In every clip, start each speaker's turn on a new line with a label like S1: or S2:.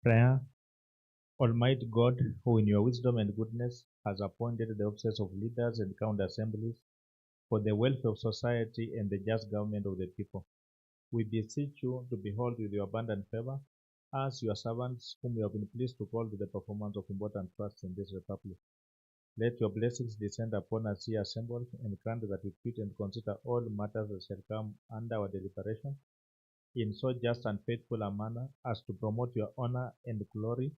S1: Prayer. Almighty God, who in your wisdom and goodness has appointed the offices of leaders and county assemblies for the welfare of society and the just government of the people, we beseech you to behold with your abundant favor us, your servants, whom you have been pleased to call to the performance of important trusts in this republic. Let your blessings descend upon us here assembled, and grant that we treat and consider all matters that shall come under our deliberation in so just and faithful a manner as to promote your honor and glory,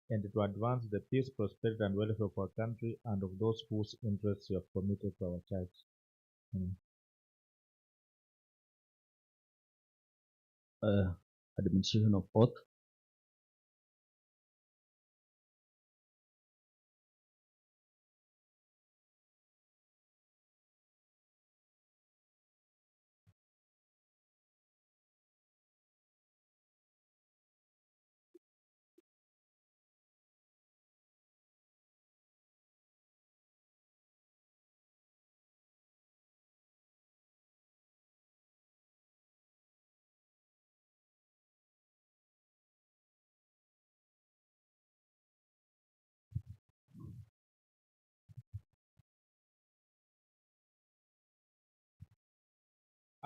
S1: and to advance the peace, prosperity, and welfare of our country and of those whose interests you have committed to our church.
S2: Administration of oath.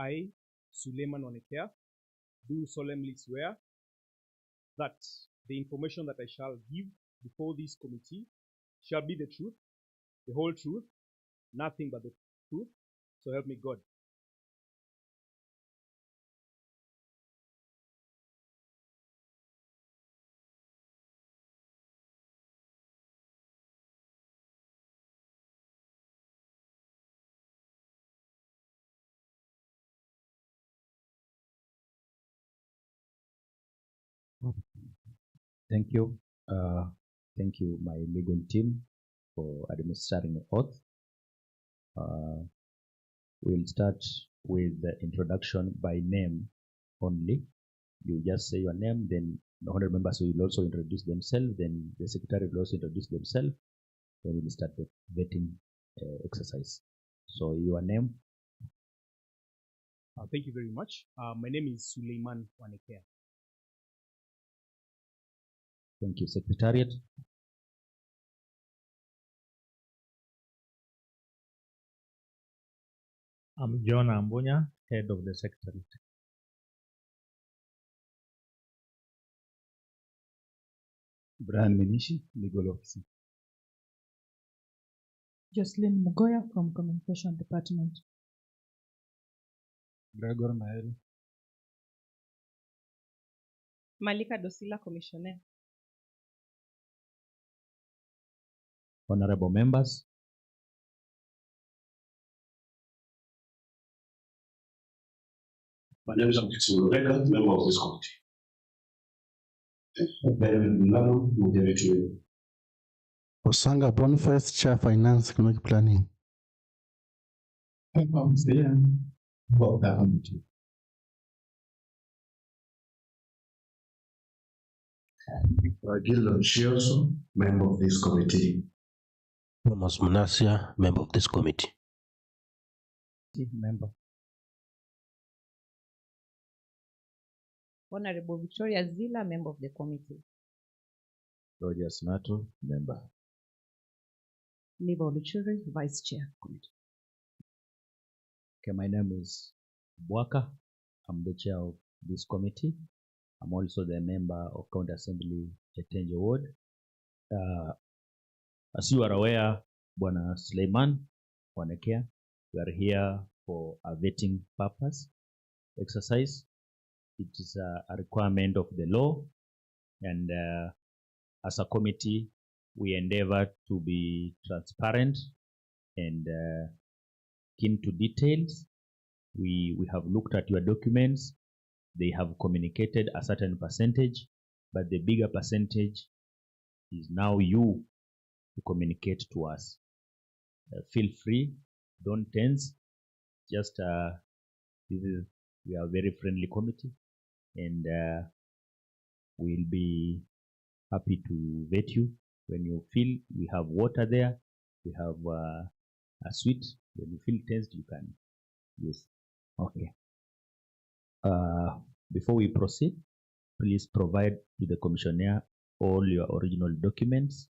S3: I, Suleiman Wanekeya, do solemnly swear that the information that I shall give before this committee shall be the truth, the whole truth, nothing but the truth. So help me God.
S2: Thank you. Thank you, my legal team, for administering the oath. We'll start with the introduction by name only. You just say your name, then the honorable members will also introduce themselves, then the secretary will also introduce themselves, then we'll start the vetting exercise. So your name?
S3: Thank you very much. My name is Suleiman Wanekeya.
S2: Thank you, Secretariat.
S1: I'm John Ambunya, head of the secretariat.
S2: Brian Minishi, legal officer.
S4: Jocelyn Mugoya from Communication Department.
S2: Gregor Mael.
S4: Malika Dosila, Commissioner.
S2: Honorable members.
S5: My name is Wanekeya, member of this committee.
S6: Osanga Boniface, Chair Finance Economic Planning.
S5: Gilon Shioso, member of this committee.
S7: Thomas Munasia, member of this committee.
S2: Member.
S4: Honorable Victoria Zila, member of the committee.
S2: Roger Snato, member.
S4: Liva Oluchuri, vice chair.
S2: Committee. Okay, my name is Bwaka. I'm the chair of this committee. I'm also the member of County Assembly Etenje Ward. As you are aware, Bwana Suleiman Wanekeya, we are here for a vetting purpose exercise. It is a requirement of the law, and as a committee, we endeavor to be transparent and keen to details. We have looked at your documents. They have communicated a certain percentage, but the bigger percentage is now you to communicate to us. Feel free, don't tense. Just we are a very friendly committee, and we'll be happy to vet you. When you feel we have water there, we have a sweet. When you feel tensed, you can use. Okay. Before we proceed, please provide to the commissioner all your original documents,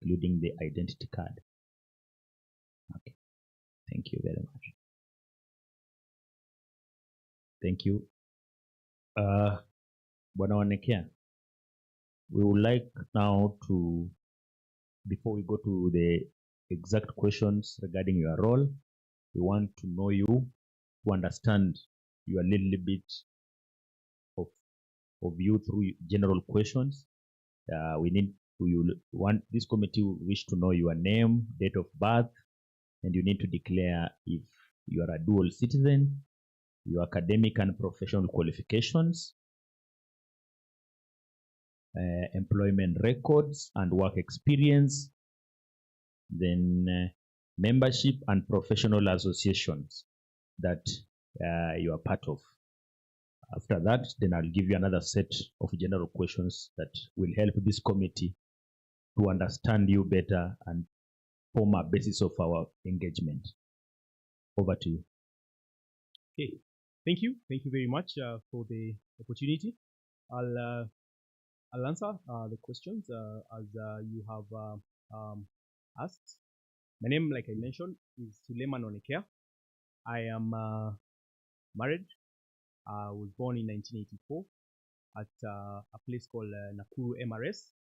S2: including the identity card. Okay, thank you very much. Thank you. Bwana Wanekeya, we would like now to, before we go to the exact questions regarding your role, we want to know you, to understand you a little bit of you through general questions. This committee will wish to know your name, date of birth, and you need to declare if you are a dual citizen, your academic and professional qualifications, employment records and work experience, then membership and professional associations that you are part of. After that, then I'll give you another set of general questions that will help this committee to understand you better and form a basis of our engagement. Over to you.
S3: Okay, thank you. Thank you very much for the opportunity. I'll answer the questions as you have asked. My name, like I mentioned, is Suleiman Wanekeya. I am married. I was born in 1984 at a place called Nakuru MRS.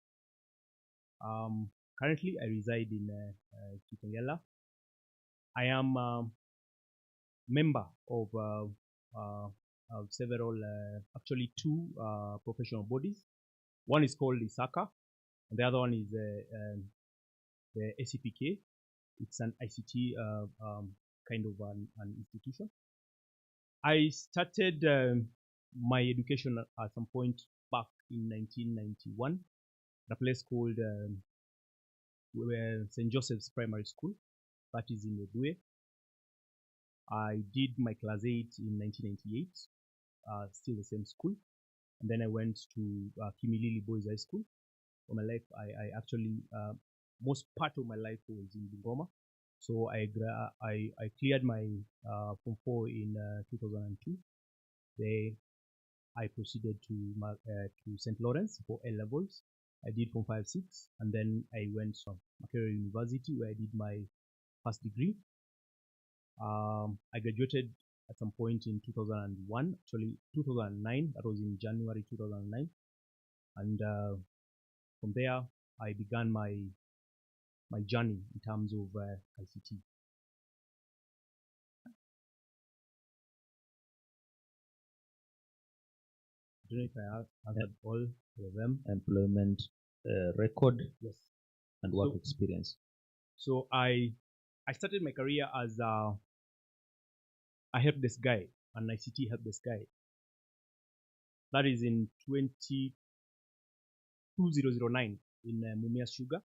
S3: Currently, I reside in Kitengela. I am a member of several, actually two professional bodies. One is called ISACA, and the other one is the ACPK. It's an ICT kind of an institution. I started my education at some point back in 1991 at a place called St. Joseph's Primary School, that is in Edue. I did my class 8 in 1998, still the same school. And then I went to Kimilili Boys High School. For my life, I actually, most part of my life was in Bungoma. So I cleared my Form 4 in 2002. There, I proceeded to St. Lawrence for A levels. I did Form 5, 6, and then I went to Wanekeya University where I did my first degree. I graduated at some point in 2001, actually 2009. That was in January 2009, and from there I began my journey in terms of ICT. I don't know if I answered all of them.
S2: Employment record,
S3: Yes,
S2: and work experience.
S3: So I started my career as a help desk guy, an ICT help desk guy. That is in 2009 in Mumias Sugar.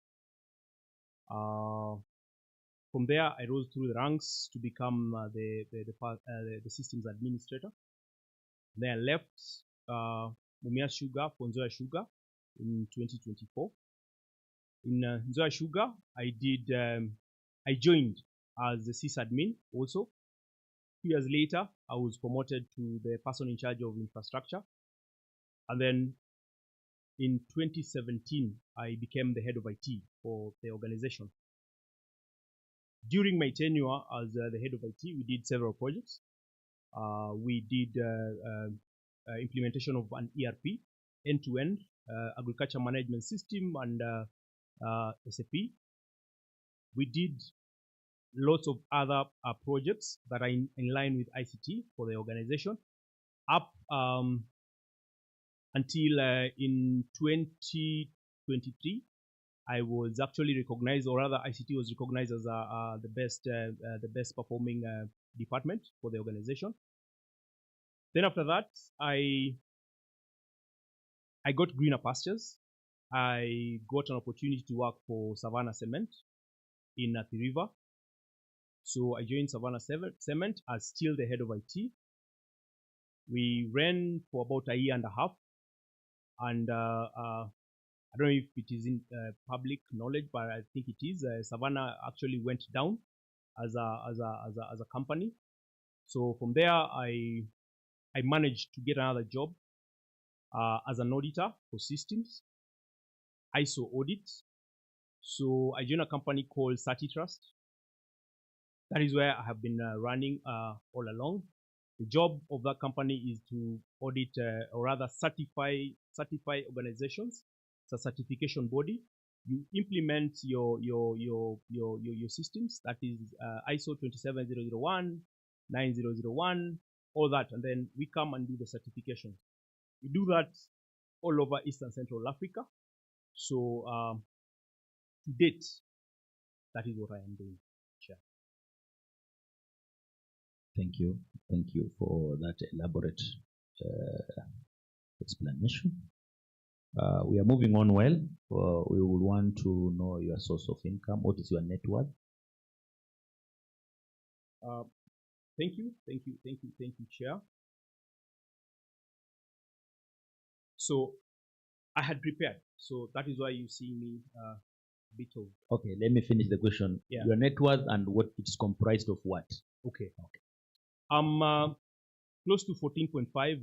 S3: From there, I rose through the ranks to become the systems administrator. Then I left Mumias Sugar for Nzoia Sugar in 2024. In Nzoia Sugar, I joined as the sysadmin also. 2 years later, I was promoted to the person in charge of infrastructure. And then in 2017, I became the head of IT for the organization. During my tenure as the head of IT, we did several projects. We did implementation of an ERP, end-to-end, agriculture management system and SAP. We did lots of other projects that are in line with ICT for the organization up until in 2023, I was actually recognized, or rather ICT was recognized as the best performing department for the organization. Then after that, I got greener pastures. I got an opportunity to work for Savannah Cement in Athi River. So I joined Savannah Cement as still the head of IT. We ran for about a year and a half, and I don't know if it is in public knowledge, but I think it is. Savannah actually went down as a company. So from there, I I managed to get another job as an auditor for systems, ISO audits. So I joined a company called Trust. That is where I have been running all along. The job of that company is to audit or rather certify organizations. It's a certification body. You implement your systems. That is ISO 27001, 9001, all that, and then we come and do the certification. We do that all over Eastern Central Africa. So to date, that is what I am doing. Chair.
S2: Thank you. Thank you for that elaborate explanation. We are moving on well. We will want to know your source of income. What is your net worth?
S3: Thank you, Chair. So I had prepared. So that is why you see me a bit of.
S2: Okay, let me finish the question.
S3: Yeah.
S2: Your net worth and what it's comprised of what?
S3: Okay. I'm close to 14.5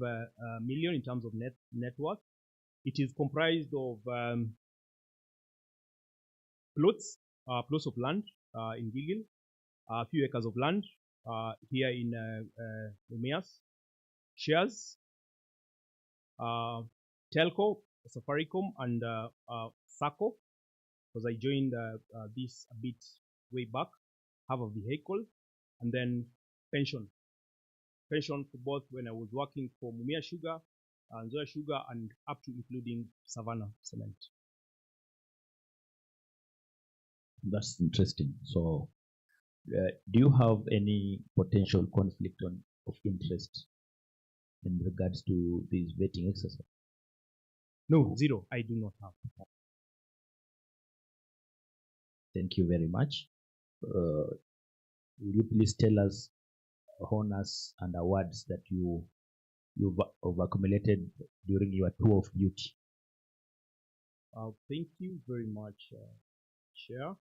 S3: million in terms of net worth. It is comprised of plots of land in Gilgil, a few acres of land here in Mumias, shares, telco, Safaricom, and SACCO, because I joined this a bit way back, have a vehicle, and then pension for both when I was working for Mumia Sugar, Nzoia Sugar, and up to including Savannah Cement.
S2: That's interesting. So, do you have any potential conflict of interest in regards to this vetting exercise?
S3: No, zero. I do not have.
S2: Thank you very much. Will you please tell us honors and awards that you've accumulated during your tour of duty?
S3: Thank you very much, Chair.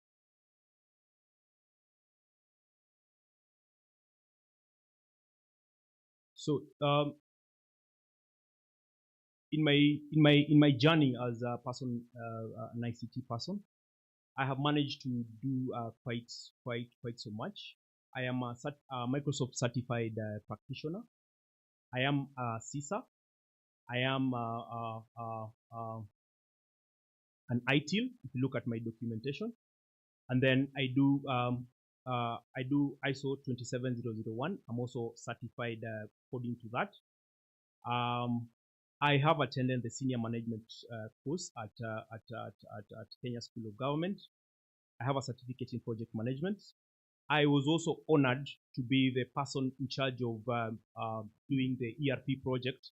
S3: So, in my journey as a person, an ICT person, I have managed to do quite so much. I am a Microsoft certified practitioner. I am a CISA. I am an ITIL, if you look at my documentation. And then I do ISO 27001. I'm also certified according to that. I have attended the senior management course at Kenya School of Government. I have a certificate in project management. I was also honored to be the person in charge of doing the ERP project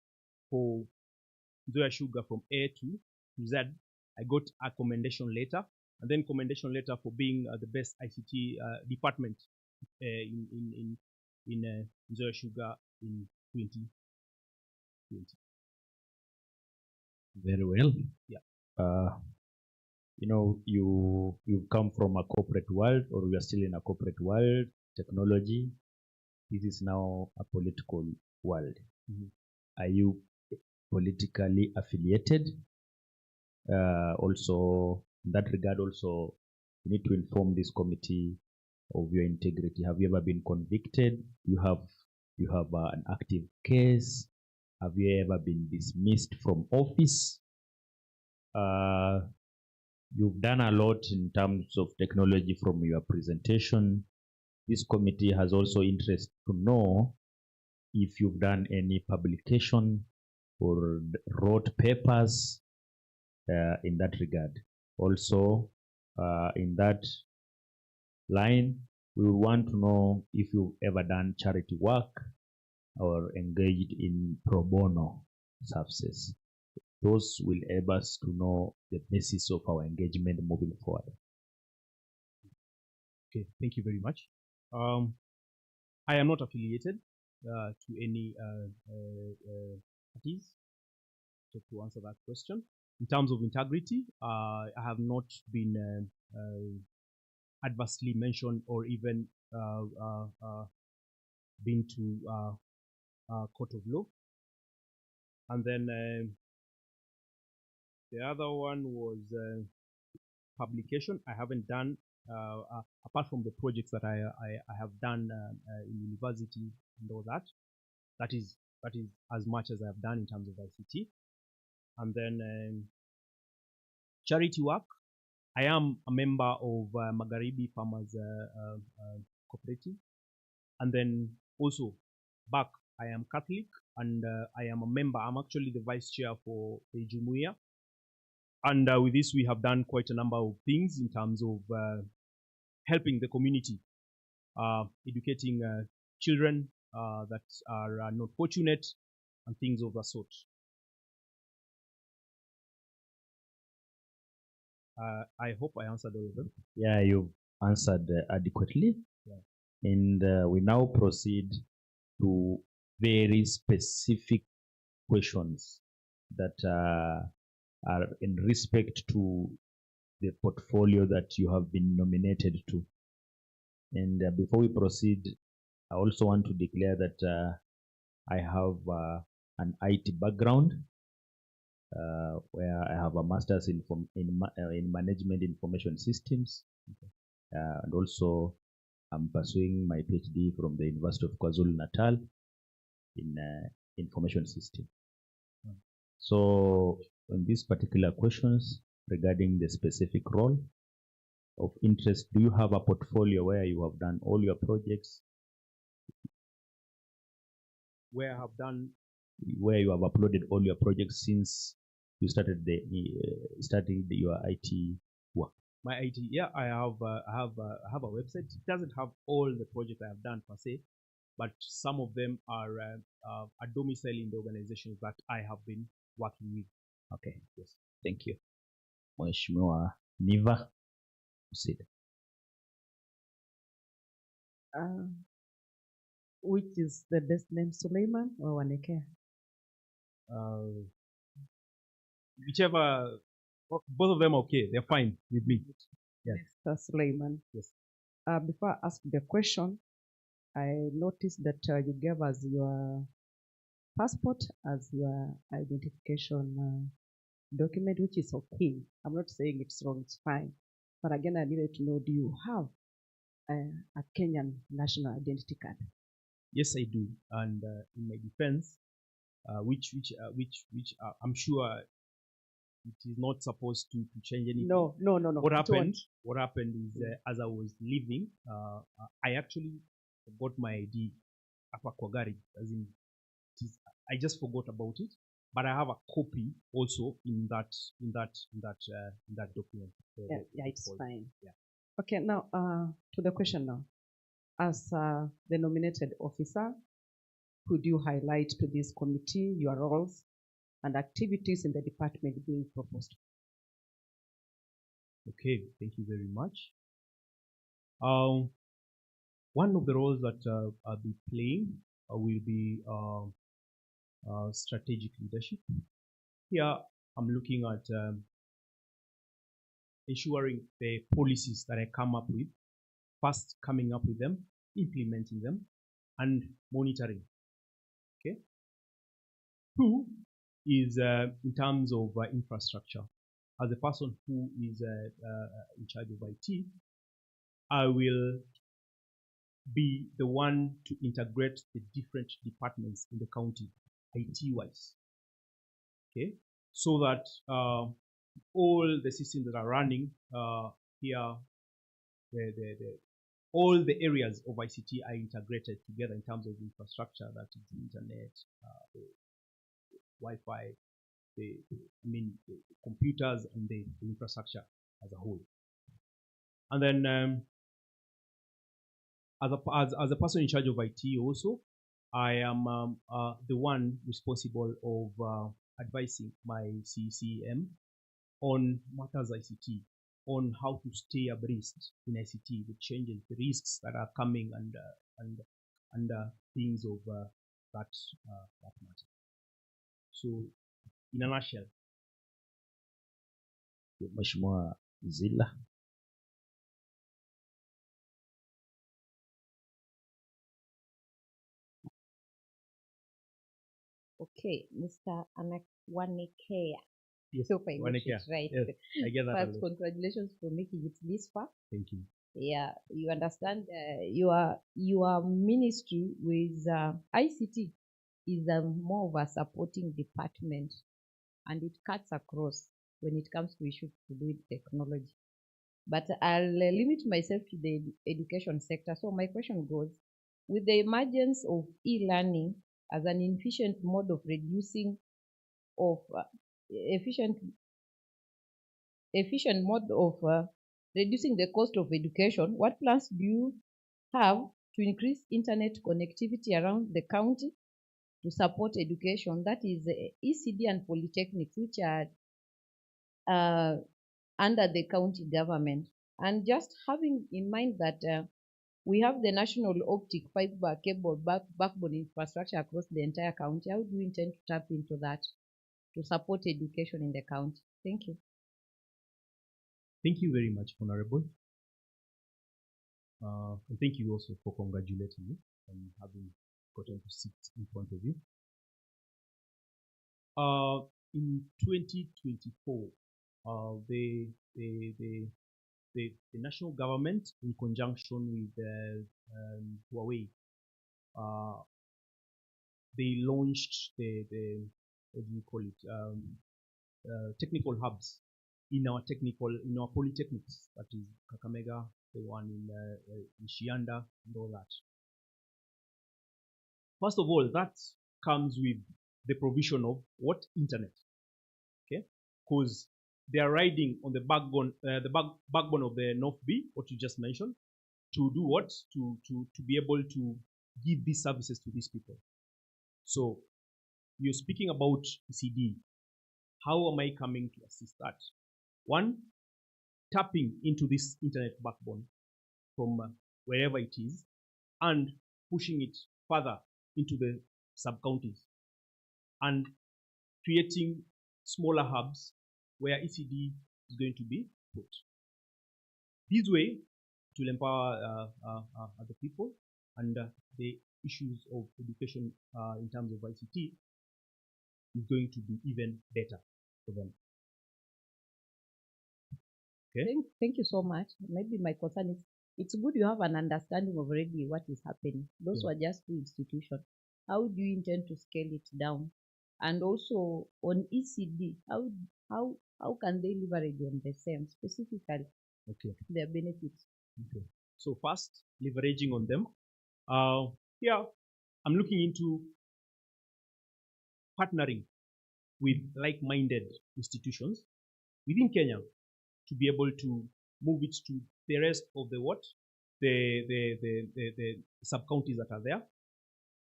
S3: for Nzoia Sugar from A to Z. I got a commendation letter, and then commendation letter for being the best ICT department in Nzoia Sugar in 2020.
S2: Very well.
S3: Yeah.
S2: You've come from a corporate world, or we are still in a corporate world, technology. This is now a political world.
S3: Mm-hmm.
S2: Are you politically affiliated? Also, in that regard, also, you need to inform this committee of your integrity. Have you ever been convicted? You have an active case? Have you ever been dismissed from office? You've done a lot in terms of technology from your presentation. This committee has also interest to know if you've done any publication or wrote papers in that regard. Also, in that line, we want to know if you've ever done charity work or engaged in pro bono services. Those will help us to know the basis of our engagement moving forward.
S3: Okay, thank you very much. I am not affiliated to any parties. So to answer that question, in terms of integrity, I have not been adversely mentioned or even been to court of law. And then the other one was publication. I haven't done, apart from the projects that I have done in university and all that. That is as much as I've done in terms of ICT. And then charity work. I am a member of Magharibi Farmers Cooperative. And then also back, I am Catholic and I am a member. I'm actually the vice chair for the Jumuiya. And with this, we have done quite a number of things in terms of helping the community, educating children that are not fortunate and things of that sort. I hope I answered all of them.
S2: Yeah, you've answered adequately. Yeah. And we now proceed to very specific questions that are in respect to the portfolio that you have been nominated to. And before we proceed, I also want to declare that I have an IT background where I have a master's in management information systems. Okay. And also I'm pursuing my PhD from the University of KwaZulu-Natal in information system. So on these particular questions regarding the specific role of interest, do you have a portfolio where you have done all your projects?
S3: Where I have done,
S2: where you have uploaded all your projects since you started studying your IT work?
S3: My IT, yeah, I have a website. It doesn't have all the projects I have done per se, but some of them are domiciled in the organizations that I have been working with.
S2: Okay, yes, thank you. Mheshimiwa Niva, proceed.
S4: Which is the best name, Suleiman or Wanekeya?
S3: Whichever, both of them are okay. They're fine with me.
S4: Yes, that's Suleiman.
S3: Yes.
S4: Before I ask the question, I noticed that you gave us your passport as your identification document, which is okay. I'm not saying it's wrong, it's fine. But again, I needed to know, do you have a Kenyan national identity card?
S3: Yes, I do. And in my defense, which I'm sure it is not supposed to change anything.
S4: No.
S3: What happened is as I was leaving, I actually forgot my ID up at Kwagari. As in, I just forgot about it. But I have a copy also in that document.
S4: Yeah, it's fine. Yeah. Okay, now to the question now. As the nominated officer, could you highlight to this committee your roles and activities in the department being proposed?
S3: Okay, thank you very much. One of the roles that I'll be playing will be strategic leadership. Here, I'm looking at ensuring the policies that I come up with, first coming up with them, implementing them, and monitoring. Okay. 2 is in terms of infrastructure. As a person who is in charge of IT, I will be the one to integrate the different departments in the county, IT-wise. Okay, so that all the systems that are running here, all the areas of ICT are integrated together in terms of infrastructure, that is the internet, the Wi-Fi, the computers, and the infrastructure as a whole. And then as a person in charge of IT also, I am the one responsible of advising my CCM on matters ICT, on how to stay abreast in ICT, the changes, the risks that are coming, and things of that matter. So, in a nutshell.
S2: Mheshimiwa Zila.
S8: Okay, Mr. Wanekeya.
S1: Yes,
S8: Hope I got
S1: Wanekeya.
S8: it right.
S1: Yes, I get that.
S8: First,
S1: already.
S8: congratulations for making it this far.
S1: Thank you.
S8: Yeah, you understand your ministry with ICT is more of a supporting department, and it cuts across when it comes to issues to do with technology. But I'll limit myself to the education sector. So my question goes, with the emergence of e-learning as an efficient mode of reducing of efficient mode of reducing the cost of education, what plans do you have to increase internet connectivity around the county to support education? That is ECD and polytechnics, which are under the county government. And just having in mind that we have the national optic fiber cable backbone infrastructure across the entire county, how do you intend to tap into that to support education in the county? Thank you.
S1: Thank you very much, Honorable. And thank you also for congratulating me on having gotten to sit in front of you. In 2024, the national government, in conjunction with Huawei, they launched the what do you call it, technical hubs in our polytechnics, that is Kakamega, the one in Shianda, and all that. First of all, that comes with the provision of what? Internet. Okay, because they are riding on the backbone of the North B, what you just mentioned, to do what? To be able to give these services to these people. So you're speaking about ECD. How am I coming to assist that? One, tapping into this internet backbone from wherever it is and pushing it further into the sub-counties and creating smaller hubs where ECD is going to be put. This way, it will empower other people, and the issues of education in terms of ICT is going to be even better for them. Okay.
S8: Thank you so much. Maybe my concern is it's good you have an understanding of already what is happening. Those were just two institutions. How do you intend to scale it down? And also on ECD, how can they leverage on the same specifically?
S1: Okay.
S8: Their benefits.
S1: Okay. So first, leveraging on them. Yeah, I'm looking into partnering with like-minded institutions within Kenya to be able to move it to the rest of the what? The sub-counties that are there.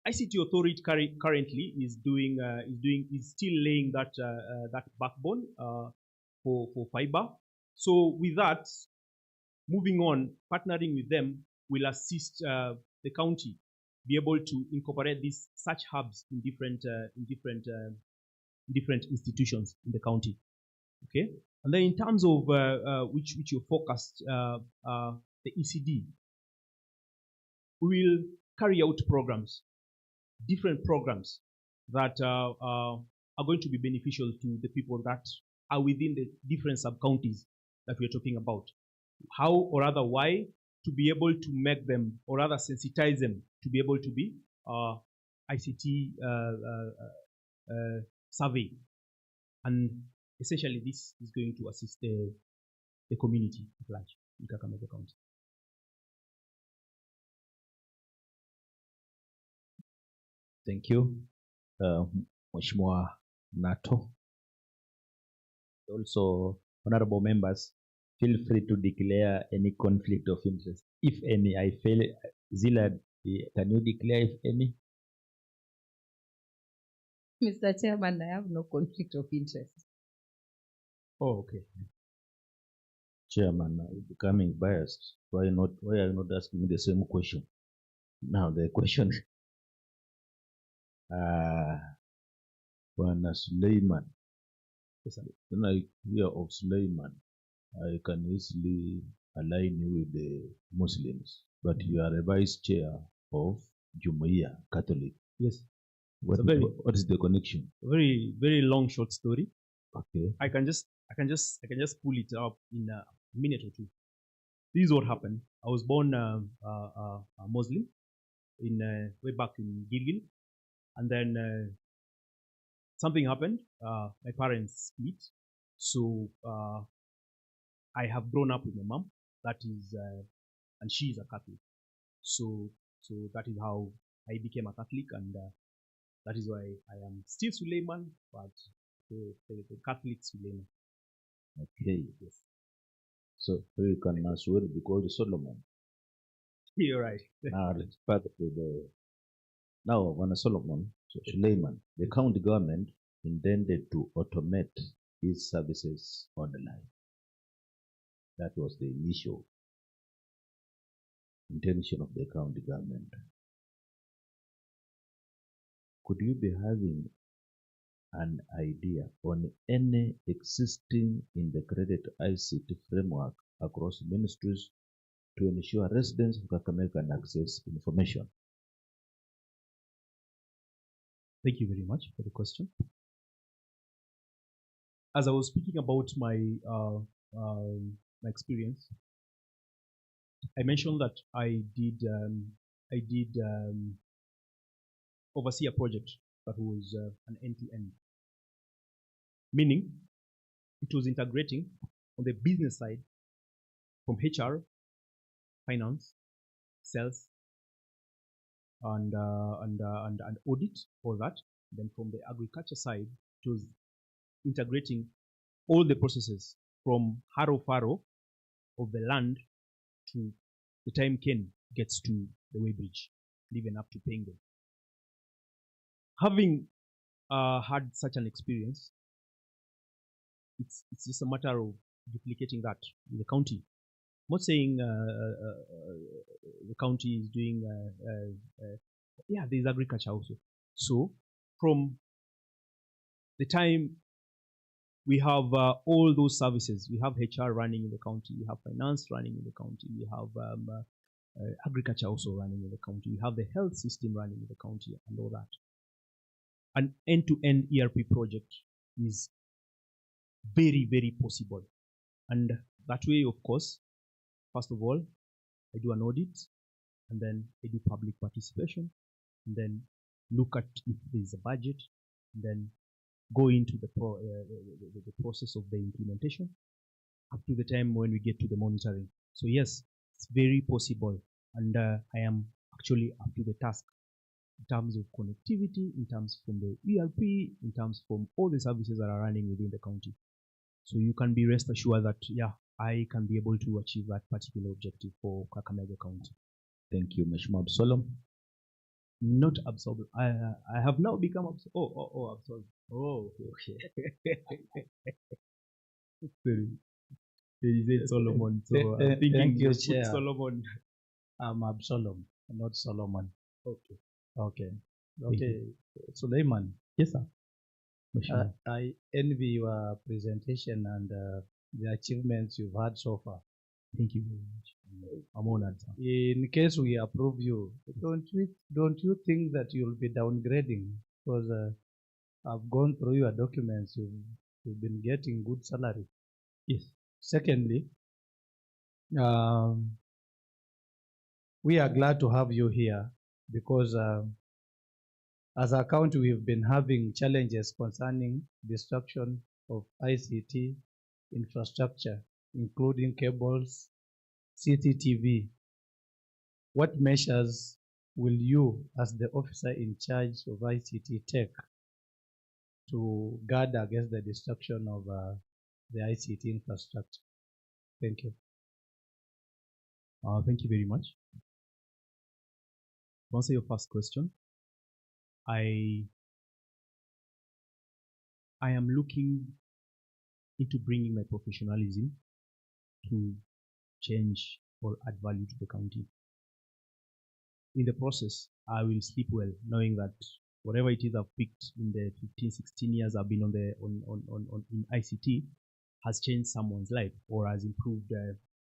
S1: ICT Authority currently is still laying that backbone for fiber. So with that, moving on, partnering with them will assist the county be able to incorporate these such hubs in different institutions in the county. Okay, and then in terms of which you focused, the ECD, we will carry out different programs that are going to be beneficial to the people that are within the different sub-counties that we're talking about. How, or rather why, to be able to make them, or rather sensitize them to be able to be ICT survey. And essentially this is going to assist the community at large in Kakamega County.
S2: Thank you, Mheshimiwa Nato. Also, honorable members, feel free to declare any conflict of interest, if any. I feel, Zila, can you declare if any?
S8: Mr. Chairman, I have no conflict of interest.
S1: Oh, okay.
S2: Chairman, are you becoming biased? Why are you not asking me the same question? Now the question, Suleiman. When I hear of Suleiman, I can easily align you with the Muslims, but you are a vice chair of Jumuiya Catholic.
S1: Yes.
S3: It's a very,
S2: what is the connection?
S3: very, very long, short story.
S2: Okay.
S3: I can just pull it up in a minute or two. This is what happened. I was born a Muslim in way back in Gilgil, and then something happened. My parents split, so I have grown up with my mom. That is, and she is a Catholic. So that is how I became a Catholic, and that is why I am still Suleiman, but the Catholic Suleiman.
S2: Okay. Yes. So you can as well be called Solomon.
S3: You're right.
S2: Now it's part of the now when Solomon, so Suleiman, the county government intended to automate its services online. That was the initial intention of the county government. Could you be having an idea on any existing integrated ICT framework across ministries to ensure residents of Kakamega can access information?
S3: Thank you very much for the question. As I was speaking about my experience, I mentioned that I did oversee a project that was an end-to-end, meaning it was integrating on the business side from HR, finance, sales, and audit, all that. Then from the agriculture side, it was integrating all the processes from haro-faro of the land to the time Ken gets to the weighbridge, even up to paying them. Having had such an experience, it's just a matter of duplicating that in the county. I'm not saying the county is doing, yeah, there's agriculture also. So from the time we have all those services, we have HR running in the county, we have finance running in the county, we have agriculture also running in the county, we have the health system running in the county and all that. An end-to-end ERP project is very, very possible. And that way, of course, first of all, I do an audit, and then I do public participation, and then look at if there is a budget, and then go into the process of the implementation up to the time when we get to the monitoring. So yes, it's very possible, and I am actually up to the task in terms of connectivity, in terms from the ERP, in terms from all the services that are running within the county. So you can be rest assured that, yeah, I can be able to achieve that particular objective for Kakamega County.
S2: Thank you, Mheshimiwa Absalom.
S3: Not Absalom. I have now become Absalom. Oh, Absalom. Oh, okay. Sorry. He said Solomon. So I'm thinking
S9: thank you, Chair.
S3: Solomon.
S9: I'm Absalom, not Solomon.
S3: Okay.
S9: Okay. Okay. Suleiman.
S3: Yes, sir.
S9: I envy your presentation and the achievements you've had so far.
S3: Thank you very much. I'm honored, sir.
S9: In case we approve you, don't you think that you'll be downgrading? Because I've gone through your documents. You've been getting good salary.
S3: Yes.
S9: Secondly, we are glad to have you here because as a county, we've been having challenges concerning destruction of ICT infrastructure, including cables, CCTV. What measures will you, as the officer in charge of ICT, take to guard against the destruction of the ICT infrastructure? Thank you.
S3: Thank you very much. To answer your first question, I am looking into bringing my professionalism to change or add value to the county. In the process, I will sleep well, knowing that whatever it is I've picked in the 15, 16 years I've been in ICT has changed someone's life or has improved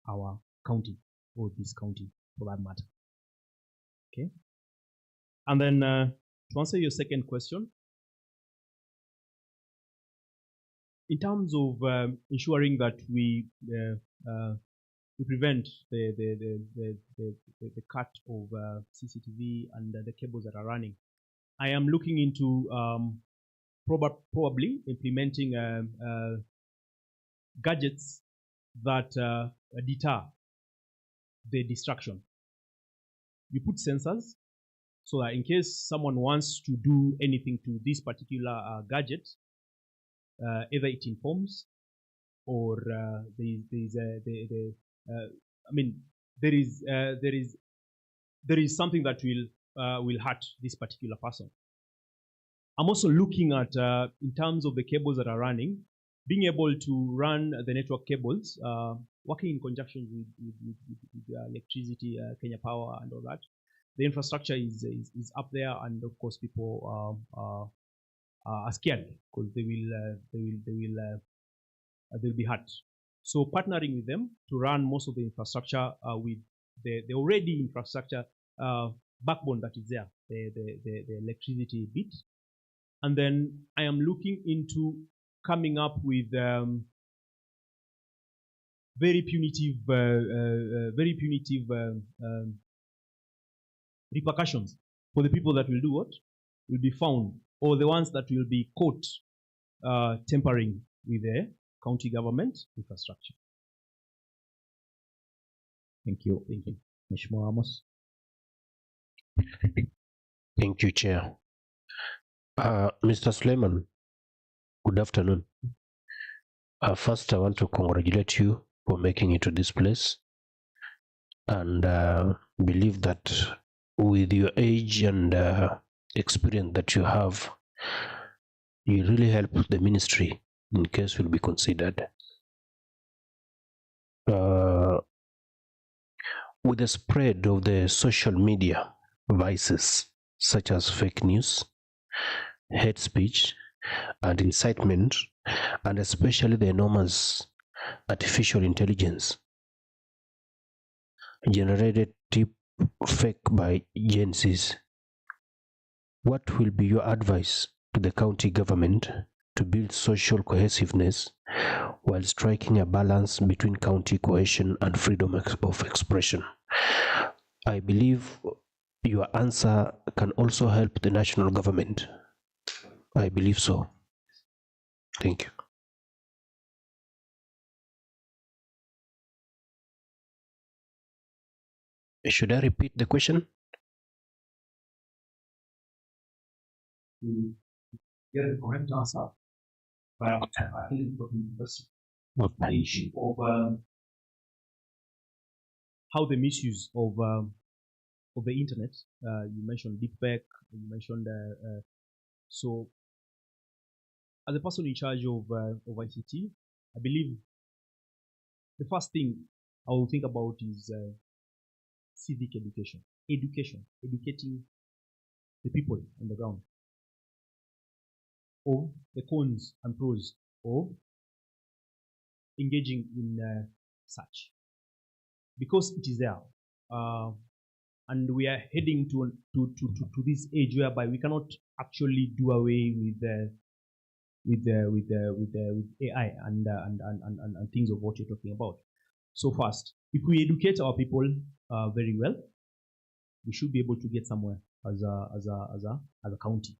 S3: our county or this county for that matter. Okay. And then To answer your second question, in terms of ensuring that we prevent the cut of CCTV and the cables that are running, I am looking into probably implementing gadgets that deter the distraction. You put sensors so that in case someone wants to do anything to this particular gadget, either it informs or there is something that will hurt this particular person. I'm also looking at, in terms of the cables that are running, being able to run the network cables, working in conjunction with electricity, Kenya Power, and all that. The infrastructure is up there, and of course, people are scared because they will be hurt. So partnering with them to run most of the infrastructure with the already infrastructure backbone that is there, the electricity bit. And then I am looking into coming up with very punitive repercussions for the people that will do what? Will be found, or the ones that will be caught tampering with the county government infrastructure.
S2: Thank you. Mheshimiwa Amos.
S7: Thank you, Chair. Mr. Suleiman, good afternoon. First, I want to congratulate you for making it to this place, and believe that with your age and experience that you have, you really help the ministry in case will be considered. With the spread of the social media vices such as fake news, hate speech, and incitement, and especially the enormous artificial intelligence generated fake by agencies, what will be your advice to the county government to build social cohesiveness while striking a balance between county cohesion and freedom of expression? I believe your answer can also help the national government. I believe so. Thank you. Should I repeat the question?
S10: Get the correct answer. But I think the issue of
S3: how the misuse of the internet. You mentioned deepfake. You mentioned so. As a person in charge of ICT, I believe the first thing I will think about is civic education, educating the people on the ground of the cons and pros of engaging in such, because it is there, and we are heading to this age whereby we cannot actually do away with AI and things of what you're talking about. So first, if we educate our people very well, we should be able to get somewhere as a county.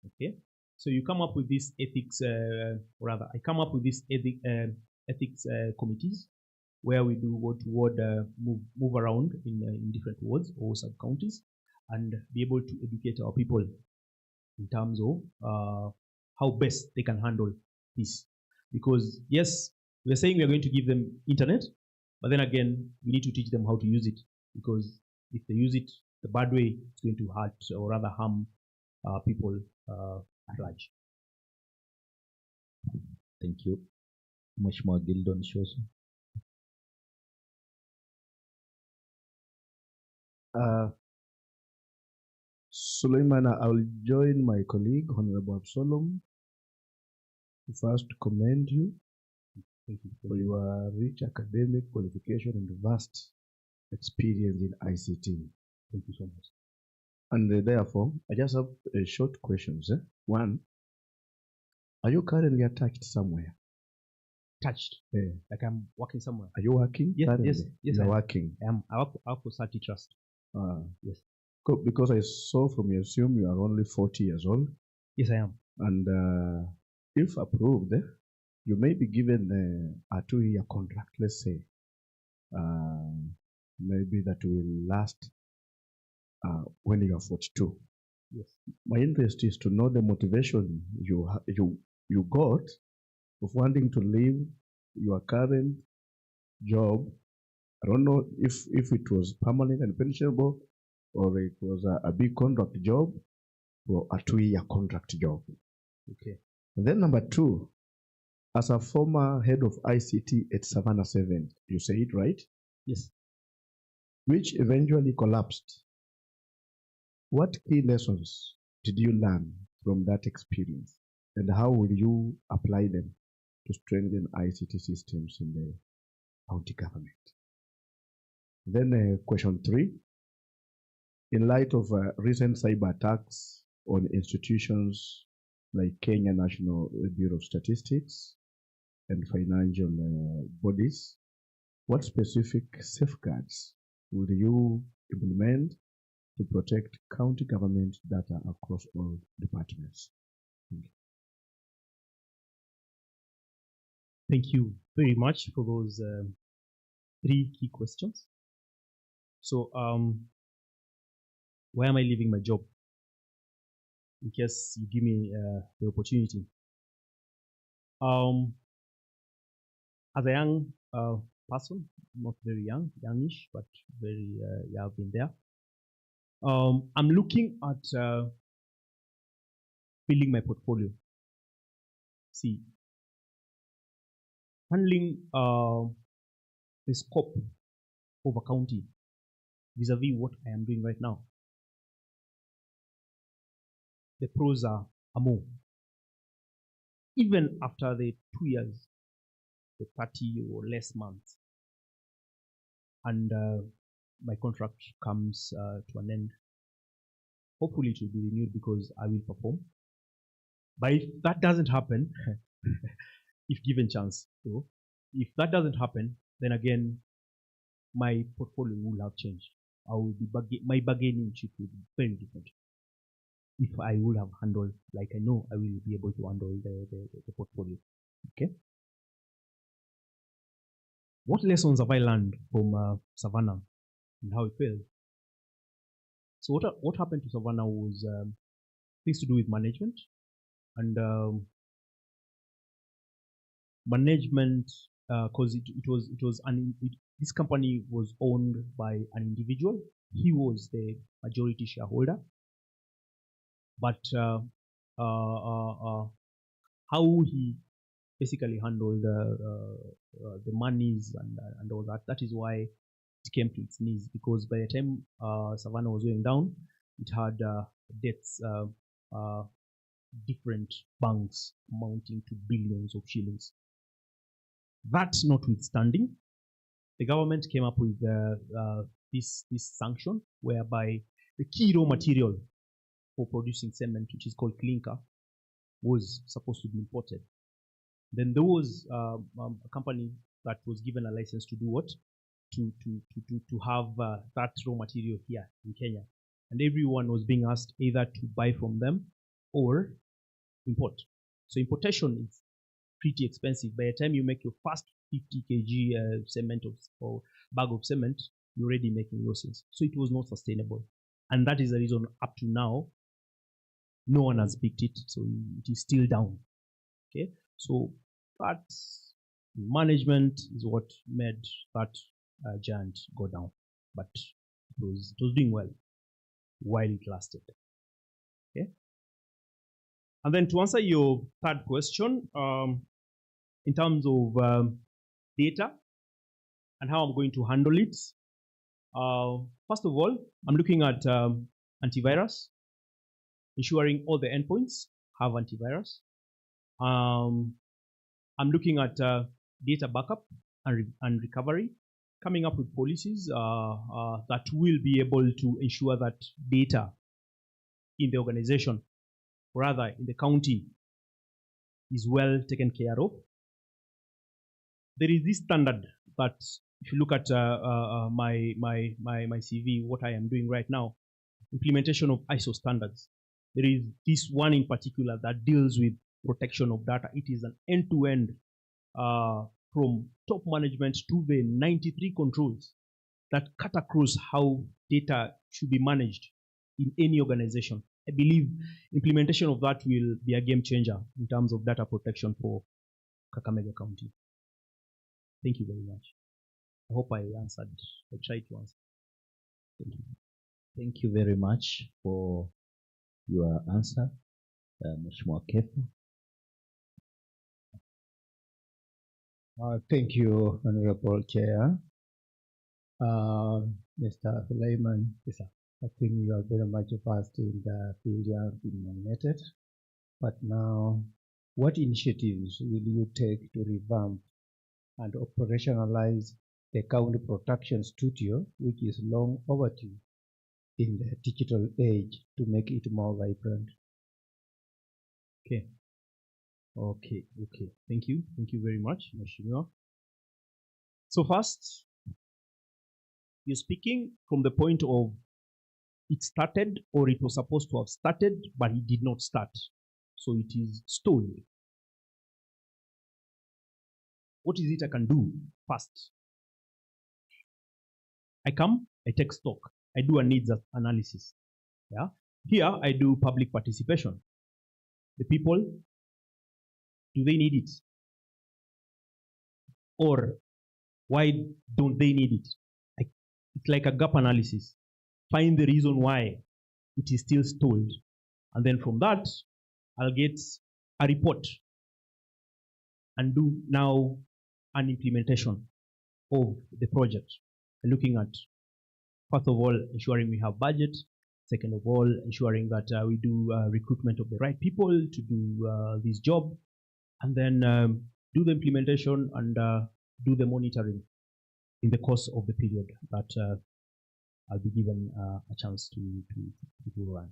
S3: Okay, so you come up with this ethics, rather, I come up with this ethics committees where we do move around in different wards or sub counties and be able to educate our people in terms of how best they can handle this. Because yes, we're saying we're going to give them internet, but then again, we need to teach them how to use it, because if they use it the bad way, it's going to hurt or rather harm people at large.
S2: Thank you. Mheshimiwa Gildon Shoso.
S11: Suleiman, I will join my colleague, Honorable Absalom, to first commend you for your rich academic qualification and vast experience in ICT.
S3: Thank you so much.
S11: And therefore, I just have short questions. One, are you currently attached somewhere?
S3: Touched. Like I'm working somewhere.
S11: Are you working?
S3: Yes,
S11: currently?
S3: yes, yes.
S11: You're
S3: I am.
S11: working.
S3: I work for Sati Trust. Yes.
S11: Because I saw from your resume you are only 40 years old.
S3: Yes, I am.
S11: And if approved, you may be given a 2-year contract, let's say. Maybe that will last when you are 42.
S3: Yes.
S11: My interest is to know the motivation you got of wanting to leave your current job. I don't know if it was permanent and pensionable or it was a big contract job or a 2-year contract job.
S3: Okay.
S11: And then number two, as a former head of ICT at Savannah 7, you say it right?
S3: Yes.
S11: Which eventually collapsed. What key lessons did you learn from that experience, and how will you apply them to strengthen ICT systems in the county government? Then question 3, in light of recent cyber attacks on institutions like Kenya National Bureau of Statistics and financial bodies, what specific safeguards will you implement to protect county government data across all departments?
S3: Thank you very much for those 3 key questions. So, why am I leaving my job? In case you give me the opportunity. As a young person, not very young, youngish, but very, I've been there. I'm looking at building my portfolio. See, handling the scope of a county vis-a-vis what I am doing right now. The pros are more. Even after the 2 years, the 30 or less months, and my contract comes to an end, hopefully it will be renewed because I will perform. But if that doesn't happen, if given chance, though, if that doesn't happen, then again, my portfolio will have changed. I will be my bargaining chip will be very different. If I would have handled, like I know I will be able to handle the portfolio. Okay. What lessons have I learned from Savannah and how it failed? So what happened to Savannah was things to do with management, and management because this company was owned by an individual. He was the majority shareholder, but how he basically handled the monies and all that, that is why it came to its knees, because by the time Savannah was going down, it had debts, different banks amounting to billions of shillings. That notwithstanding, the government came up with this sanction whereby the key raw material for producing cement, which is called clinker, was supposed to be imported. Then there was a company that was given a license to do what? To have that raw material here in Kenya. And everyone was being asked either to buy from them or import. So importation is pretty expensive. By the time you make your first 50 kg cement or bag of cement, you're already making losses. So it was not sustainable. And that is the reason up to now, no one has picked it. So it is still down. Okay. So that management is what made that giant go down. But it was doing well while it lasted. Okay. And then to answer your third question, in terms of data and how I'm going to handle it, first of all, I'm looking at antivirus, ensuring all the endpoints have antivirus. I'm looking at data backup and recovery, coming up with policies that will be able to ensure that data in the organization, or rather in the county, is well taken care of. There is this standard that, if you look at my CV, what I am doing right now, implementation of ISO standards. There is this one in particular that deals with protection of data. It is an end-to-end from top management to the 93 controls that cut across how data should be managed in any organization. I believe implementation of that will be a game changer in terms of data protection for Kakamega County. Thank you very much. I hope I answered. I tried to answer. Thank you.
S2: Thank you very much for your answer, Mheshimiwa Kefa.
S9: Thank you, Honorable Chair. Mr. Suleiman, yes, sir. I think you are very much versed in the field you have been nominated. But now, what initiatives will you take to revamp and operationalize the County Protection Studio, which is long overdue in the digital age, to make it more vibrant?
S3: Okay. Thank you very much, Mheshimiwa. So first, you're speaking from the point of it started, or it was supposed to have started, but it did not start. So it is stalled. What is it I can do first? I come, I take stock, I do a needs analysis. Yeah. Here I do public participation. The people, do they need it? Or why don't they need it? It's like a gap analysis. Find the reason why it is still stalled. And then from that, I'll get a report and do now an implementation of the project. Looking at, first of all, ensuring we have budget. Second of all, ensuring that we do recruitment of the right people to do this job. And then do the implementation and do the monitoring in the course of the period that I'll be given a chance to run.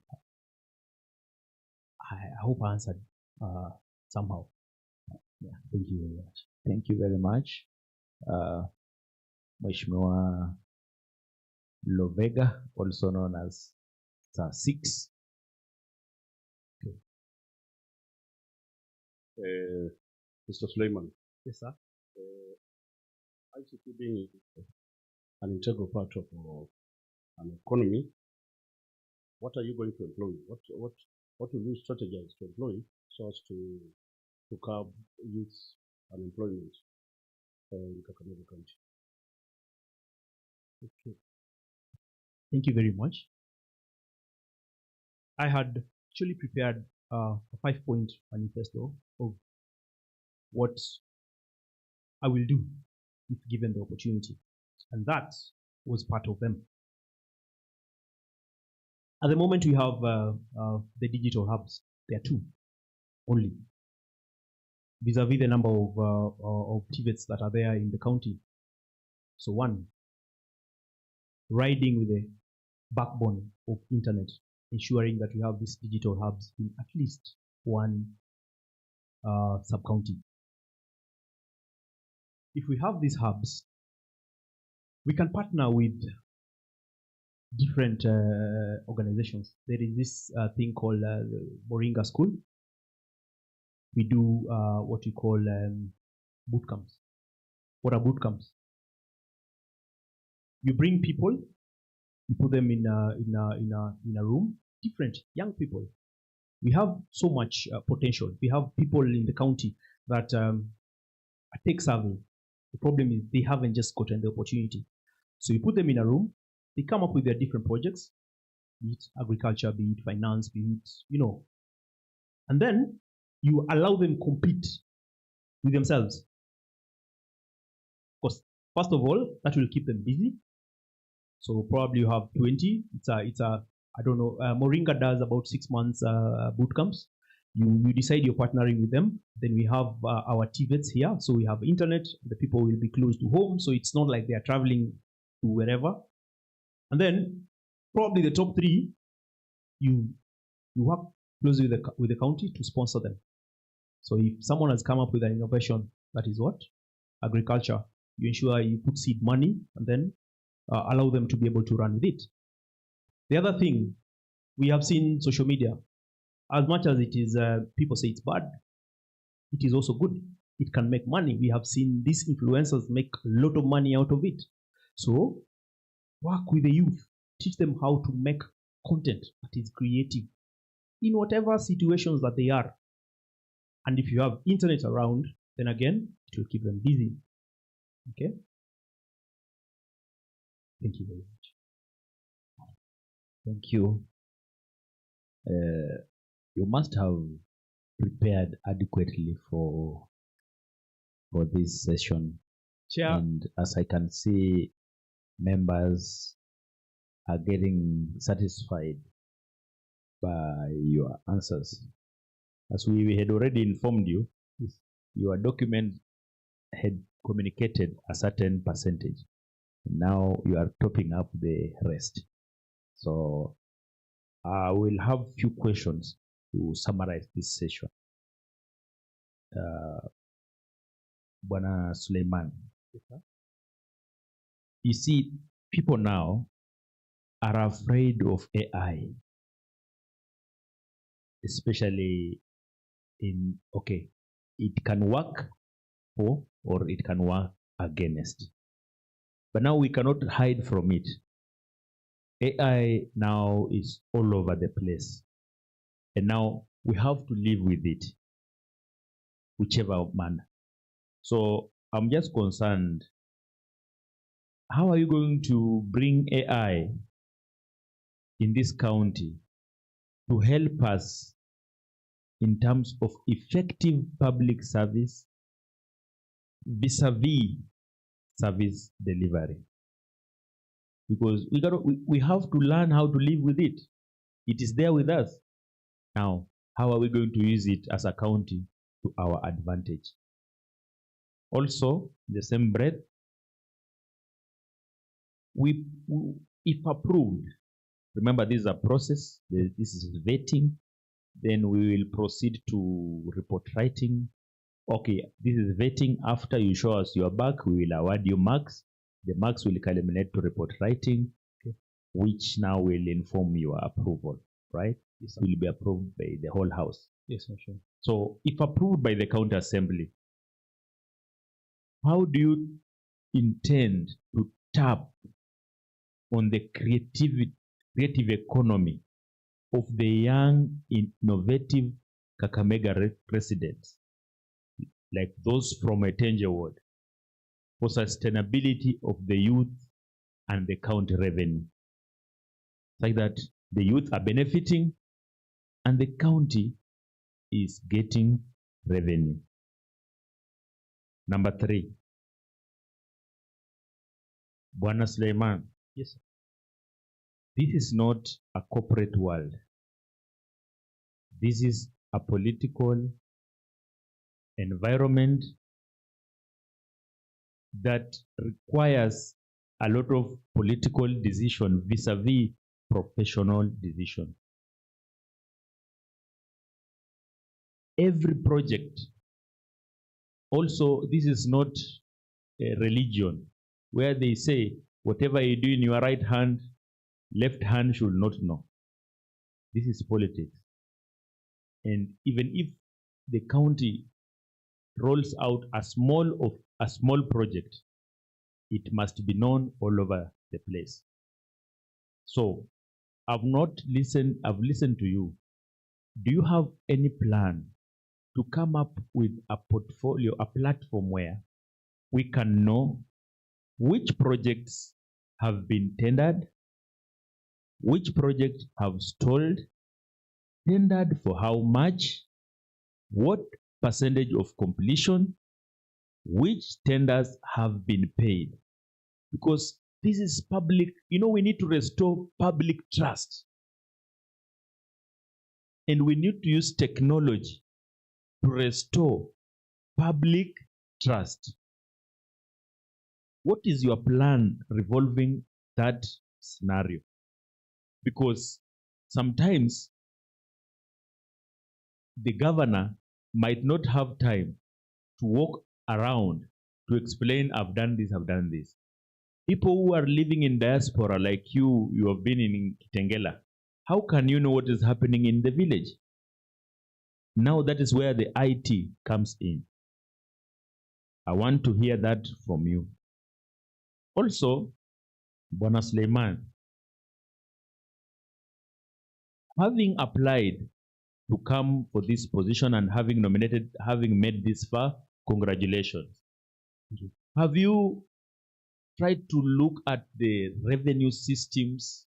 S3: I hope I answered somehow. Yeah, thank you very much.
S2: Thank you very much. Mheshimiwa Lovega, also known as Star 6.
S3: Okay.
S10: Mr. Suleiman.
S3: Yes, sir.
S10: ICT being an integral part of an economy, what are you going to employ? What will you strategize to employ so as to curb youth unemployment in Kakamega County?
S3: Okay. Thank you very much. I had actually prepared a 5-point manifesto of what I will do if given the opportunity, and that was part of them. At the moment, we have the digital hubs. There are 2 only, vis-a-vis the number of TVETs that are there in the county. So 1, riding with the backbone of internet, ensuring that we have these digital hubs in at least 1 sub-county. If we have these hubs, we can partner with different organizations. There is this thing called Moringa School. We do what we call boot camps. What are boot camps? You bring people, you put them in a room, different young people. We have so much potential. We have people in the county that are tech savvy. The problem is they haven't just gotten the opportunity. So you put them in a room, they come up with their different projects, be it agriculture, be it finance, be it, and then you allow them compete with themselves. Because first of all, that will keep them busy. So probably you have 20. It's a I don't know. Moringa does about 6 months boot camps. You decide you're partnering with them. Then we have our TVETs here. So we have internet. The people will be close to home. So it's not like they are traveling to wherever. And then probably the top 3, you
S12: you work closely with the county to sponsor them. So if someone has come up with an innovation that is what? Agriculture, you ensure you put seed money and then allow them to be able to run with it. The other thing, we have seen social media. As much as it is, people say it's bad, it is also good. It can make money. We have seen these influencers make a lot of money out of it. So work with the youth. Teach them how to make content that is creative in whatever situations that they are. And if you have internet around, then again, it will keep them busy. Okay? Thank you very much.
S2: Thank you. You must have prepared adequately for this session.
S3: Chair.
S2: And as I can see, members are getting satisfied by your answers. As we had already informed you, your document had communicated a certain percentage. Now you are topping up the rest. So I will have few questions to summarize this session. Bwana Suleiman, you see, people now are afraid of AI, especially in, okay, it can work for or it can work against. But now we cannot hide from it. AI now is all over the place. And now we have to live with it, whichever manner. So I'm just concerned, how are you going to bring AI in this county to help us in terms of effective public service vis-a-vis service delivery? Because we have to learn how to live with it. It is there with us. Now, how are we going to use it as a county to our advantage? Also, in the same breath, if approved, remember this is a process, this is vetting, then we will proceed to report writing. Okay, this is vetting. After you show us your back, we will award you marks. The marks will culminate to report writing, okay, which now will inform your approval, right? This will be approved by the whole house.
S12: Yes, sure.
S2: So if approved by the county assembly, how do you intend to tap on the creative economy of the young, innovative Kakamega residents, like those from Etenje Ward, for sustainability of the youth and the county revenue? Like that, the youth are benefiting and the county is getting revenue. Number 3, Bwana Suleiman.
S12: Yes, sir.
S2: This is not a corporate world. This is a political environment that requires a lot of political decision vis-a-vis professional decision. Every project, also, this is not a religion where they say whatever you do in your right hand, left hand should not know. This is politics. And even if the county rolls out a small project, it must be known all over the place. So I've listened to you. Do you have any plan to come up with a portfolio, a platform where we can know which projects have been tendered, which projects have stalled, tendered for how much, what percentage of completion, which tenders have been paid? Because this is public, we need to restore public trust. And we need to use technology to restore public trust. What is your plan revolving that scenario? Because sometimes the governor might not have time to walk around to explain, I've done this, I've done this. People who are living in diaspora like you have been in Kitengela, how can you know what is happening in the village? Now that is where the IT comes in. I want to hear that from you. Also, Bwana Suleiman, having applied to come for this position and having nominated, having made this far, congratulations. Have you tried to look at the revenue systems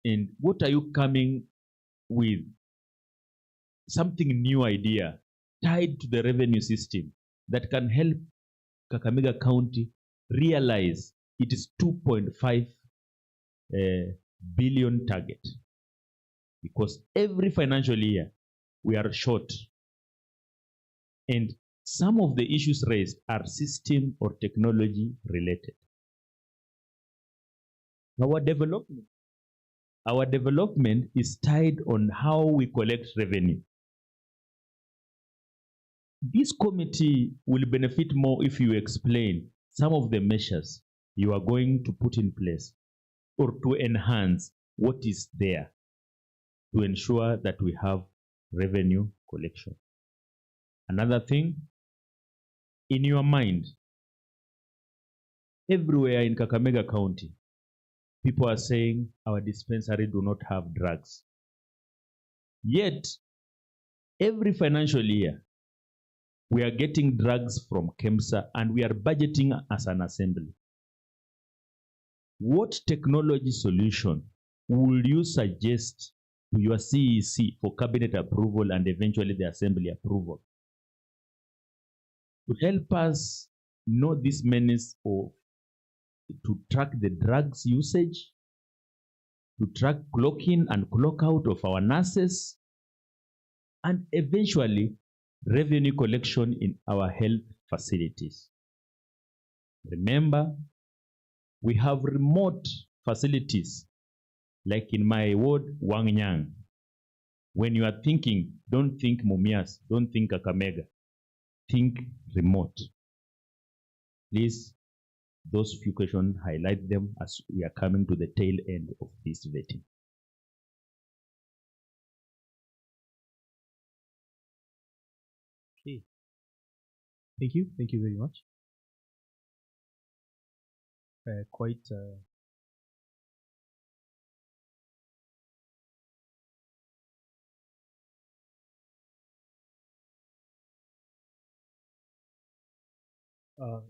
S2: and what are you coming with? Something new idea tied to the revenue system that can help Kakamega County realize it is 2.5 billion target. Because every financial year we are short. And some of the issues raised are system or technology related. Our development is tied on how we collect revenue. This committee will benefit more if you explain some of the measures you are going to put in place or to enhance what is there to ensure that we have revenue collection. Another thing, in your mind, everywhere in Kakamega County, people are saying our dispensary do not have drugs. Yet, every financial year, we are getting drugs from KEMSA and we are budgeting as an assembly. What technology solution will you suggest to your CEC for cabinet approval and eventually the assembly approval to help us know this menace of to track the drugs usage, to track clock in and clock out of our nurses, and eventually revenue collection in our health facilities. Remember, we have remote facilities like in my ward, Wangnyang. When you are thinking, don't think Mumias, don't think Kakamega, think remote. Please, those few questions, highlight them as we are coming to the tail end of this vetting.
S12: Okay. Thank you. Thank you very much.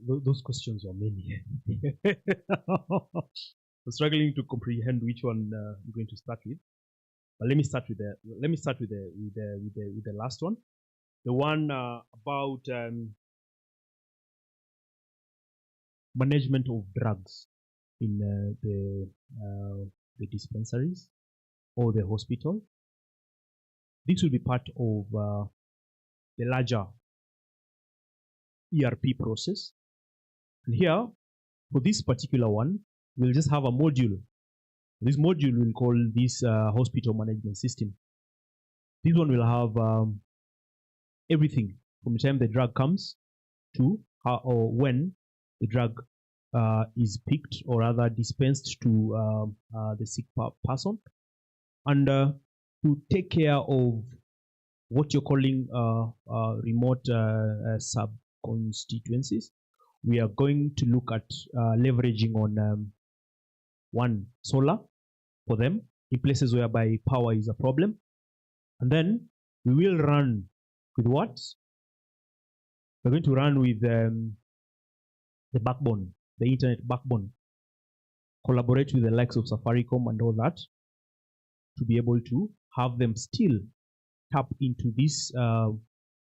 S12: Those questions are many. I'm struggling to comprehend which one I'm going to start with. But let me start with the last one, the one about management of drugs in the dispensaries or the hospital. This will be part of the larger ERP process. And here, for this particular one, we'll just have a module. This module we'll call this hospital management system. This one will have everything from the time the drug comes to how or when the drug is picked or rather dispensed to the sick person, and to take care of what you're calling remote sub-constituencies. We are going to look at leveraging on one, solar for them in places whereby power is a problem. And then we will run with what? We're going to run with the backbone, the internet backbone. Collaborate with the likes of Safaricom and all that to be able to have them still tap into this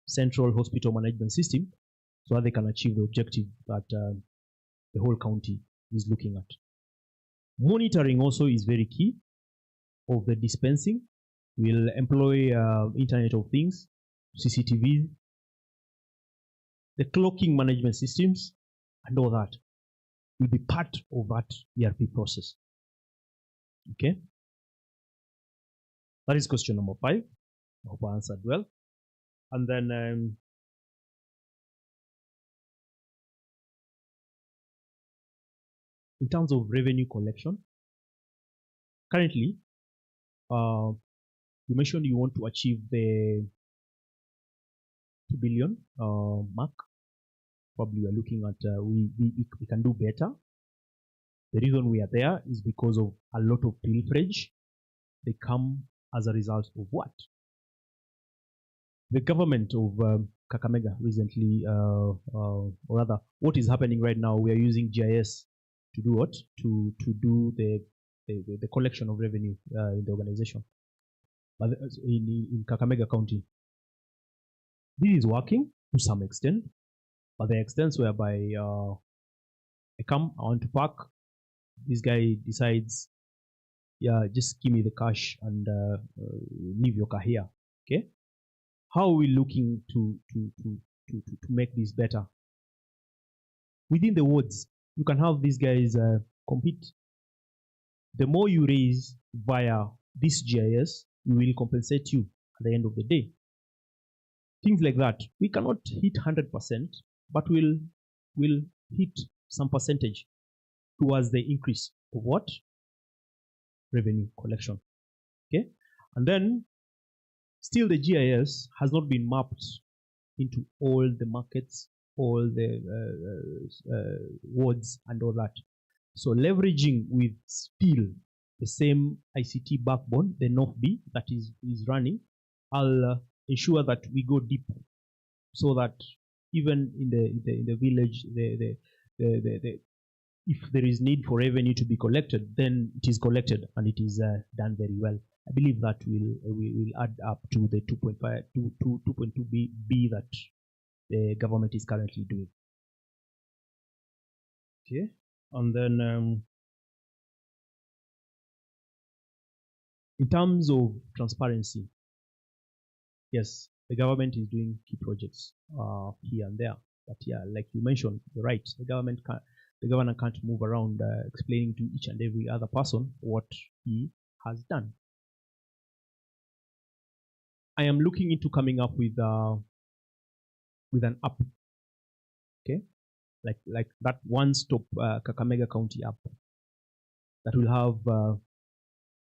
S12: central hospital management system so that they can achieve the objective that the whole county is looking at. Monitoring also is very key of the dispensing. We'll employ Internet of Things, CCTV, the clocking management systems, and all that will be part of that ERP process. Okay? That is question number 5. I hope I answered well. And then in terms of revenue collection, currently, you mentioned you want to achieve the 2 billion mark. Probably we are looking at we can do better. The reason we are there is because of a lot of pilferage. They come as a result of what? The government of Kakamega recently, or rather, what is happening right now, we are using GIS to do what? To do the collection of revenue in the organization, but in Kakamega County. This is working to some extent, but the extents whereby I want to park, this guy decides, yeah, just give me the cash and leave your car here. Okay, how are we looking to make this better? Within the wards, you can have these guys compete. The more you raise via this GIS, we will compensate you at the end of the day. Things like that. We cannot hit 100%, but we'll hit some percentage towards the increase of what? Revenue collection. Okay, and then still the GIS has not been mapped into all the markets, all the wards and all that. So leveraging with still the same ICT backbone, the NOFB that is running, I'll ensure that we go deep, so that even in the village, if there is need for revenue to be collected, then it is collected and it is done very well. I believe that will add up to the 2.5 to 2.2 B that the government is currently doing. Okay, and then in terms of transparency, yes, the government is doing key projects here and there, but yeah, like you mentioned, you're right. The governor can't move around explaining to each and every other person what he has done. I am looking into coming up with an app, okay, like that one-stop Kakamega County app that will have,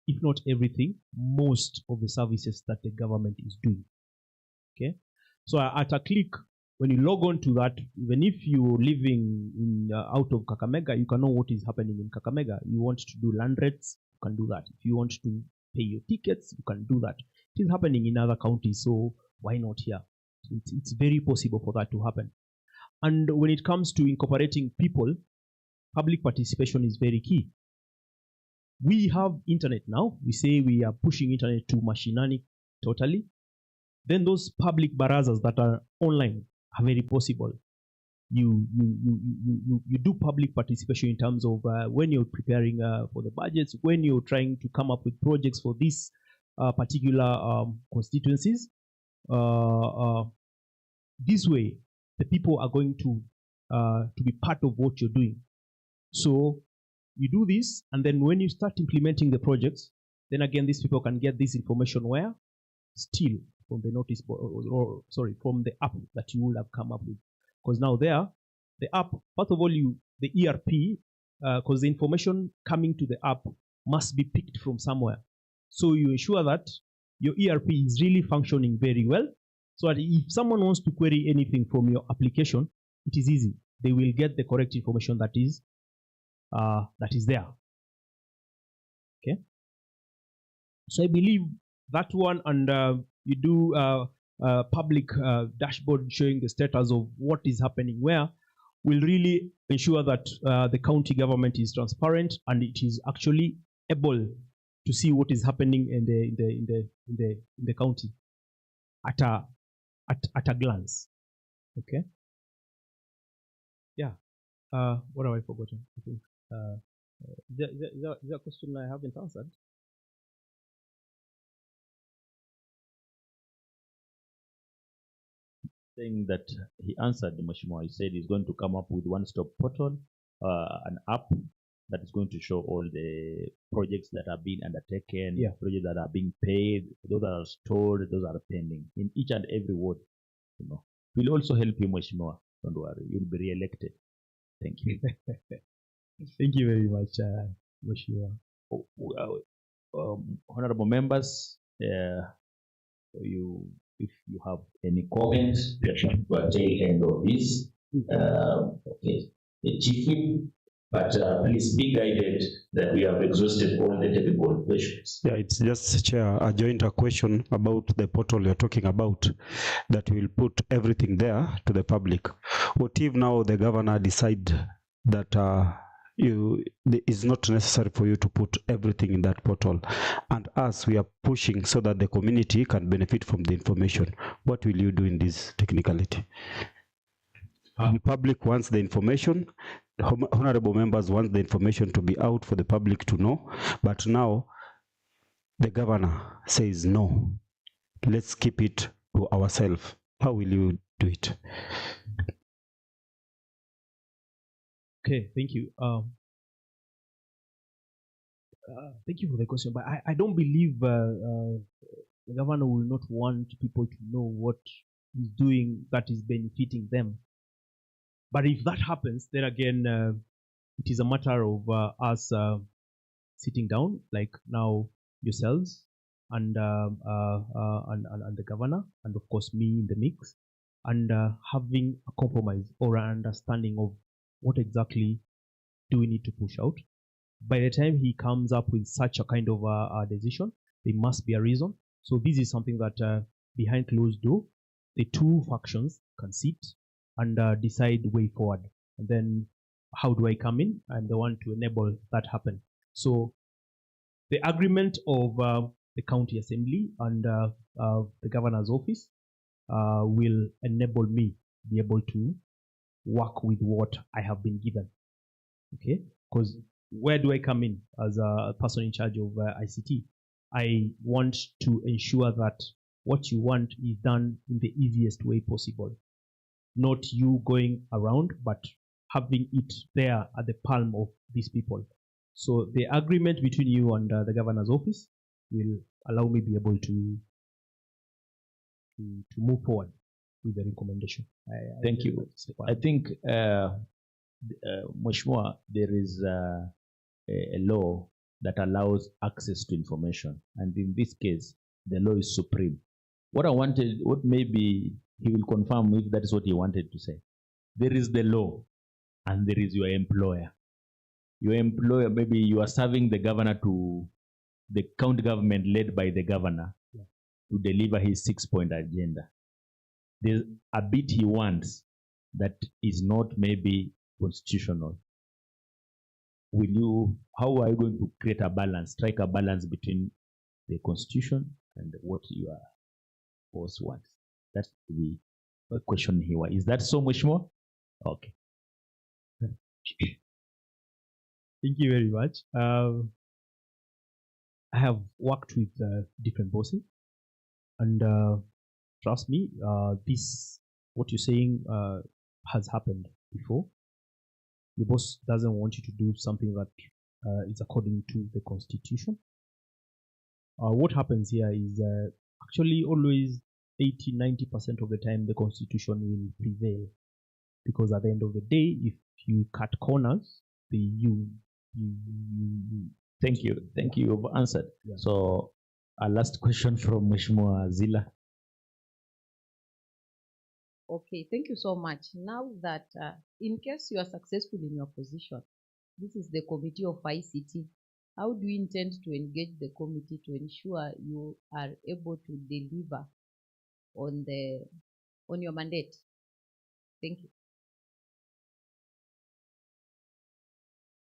S12: if not everything, most of the services that the government is doing. Okay, so at a click, when you log on to that, even if you're living in out of Kakamega, you can know what is happening in Kakamega. You want to do land rates, you can do that. If you want to pay your tickets, you can do that. It is happening in other counties, so why not here? It's very possible for that to happen. And when it comes to incorporating people, public participation is very key. We have internet now. We say we are pushing internet to mashinani totally. Then those public barazas that are online are very possible. You do public participation in terms of when you're preparing for the budgets, when you're trying to come up with projects for these particular constituencies. This way, the people are going to be part of what you're doing. So you do this, and then when you start implementing the projects, then again, these people can get this information where? Still from the notice board, or sorry, from the app that you will have come up with. Because now there, the app, first of all, the ERP, because the information coming to the app must be picked from somewhere. So you ensure that your ERP is really functioning very well, so that if someone wants to query anything from your application, it is easy. They will get the correct information that is there. Okay. So I believe that one, and you do public dashboard showing the status of what is happening where, will really ensure that the county government is transparent and it is actually able to see what is happening in the county at a glance. Okay. Yeah. What have I forgotten? I think is there a question I haven't answered?
S2: Saying that he answered, Mheshimiwa, he said he's going to come up with one-stop portal, an app that is going to show all the projects that are being undertaken, projects that are being paid, those that are stored, those that are pending in each and every ward. You know, we'll also help you, Mheshimiwa. Don't worry, you'll be re-elected. Thank you.
S12: Thank you very much, Mheshimiwa.
S2: Honorable members, if you have any comments, we are trying to tail end of this. Okay, the chief whip, but please be guided that we have exhausted all the technical questions.
S6: Yeah, it's just, Chair, a joint question about the portal you're talking about, that will put everything there to the public. What if now the governor decide that it's not necessary for you to put everything in that portal, and us, we are pushing so that the community can benefit from the information? What will you do in this technicality? The public wants the information, honorable members want the information to be out for the public to know, but now the governor says no, let's keep it to ourselves. How will you do it?
S12: Okay, thank you. Thank you for the question, but I don't believe the governor will not want people to know what he's doing that is benefiting them. But if that happens, then again, it is a matter of us sitting down, like now yourselves and the governor, and of course me in the mix, and having a compromise or an understanding of what exactly do we need to push out. By the time he comes up with such a kind of a decision, there must be a reason. So this is something that behind closed door, the two factions can sit and decide way forward. And then how do I come in? I'm the one to enable that happen. So the agreement of the county assembly and the governor's office will enable me to be able to work with what I have been given. Okay, because where do I come in as a person in charge of ICT? I want to ensure that what you want is done in the easiest way possible. Not you going around, but having it there at the palm of these people. So the agreement between you and the governor's office will allow me to be able to move forward with the recommendation.
S2: Thank you. I think, Mheshimiwa, there is a law that allows access to information, and in this case, the law is supreme. What maybe he will confirm if that is what he wanted to say. There is the law, and there is your employer. Your employer, maybe you are serving the governor to the county government led by the governor to deliver his 6-point agenda. There's a bit he wants that is not maybe constitutional. How are you going to create a balance, strike a balance between the constitution and what your boss wants? That's the question here. Is that so much more? Okay.
S12: Thank you very much. I have worked with different bosses, and trust me, what you're saying has happened before. The boss doesn't want you to do something that is according to the constitution. What happens here is actually always 80-90% of the time the constitution will prevail, because at the end of the day, if you cut corners,
S2: Thank you. You've answered.
S12: Yeah.
S2: So, a last question from Mheshimiwa Zila.
S8: Okay, thank you so much. Now that in case you are successful in your position, this is the Committee of ICT. How do you intend to engage the committee to ensure you are able to deliver on your mandate? Thank you.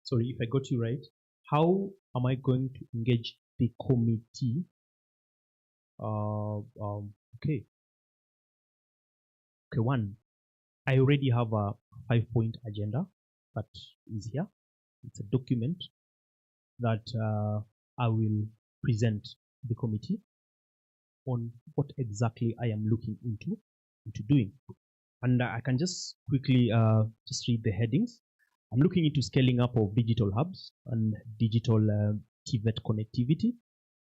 S12: Sorry, if I got you right, how am I going to engage the committee? Okay, one, I already have a 5-point agenda that is here. It's a document that I will present to the committee on what exactly I am looking into doing. And I can just quickly just read the headings. I'm looking into scaling up of digital hubs and digital TVET connectivity.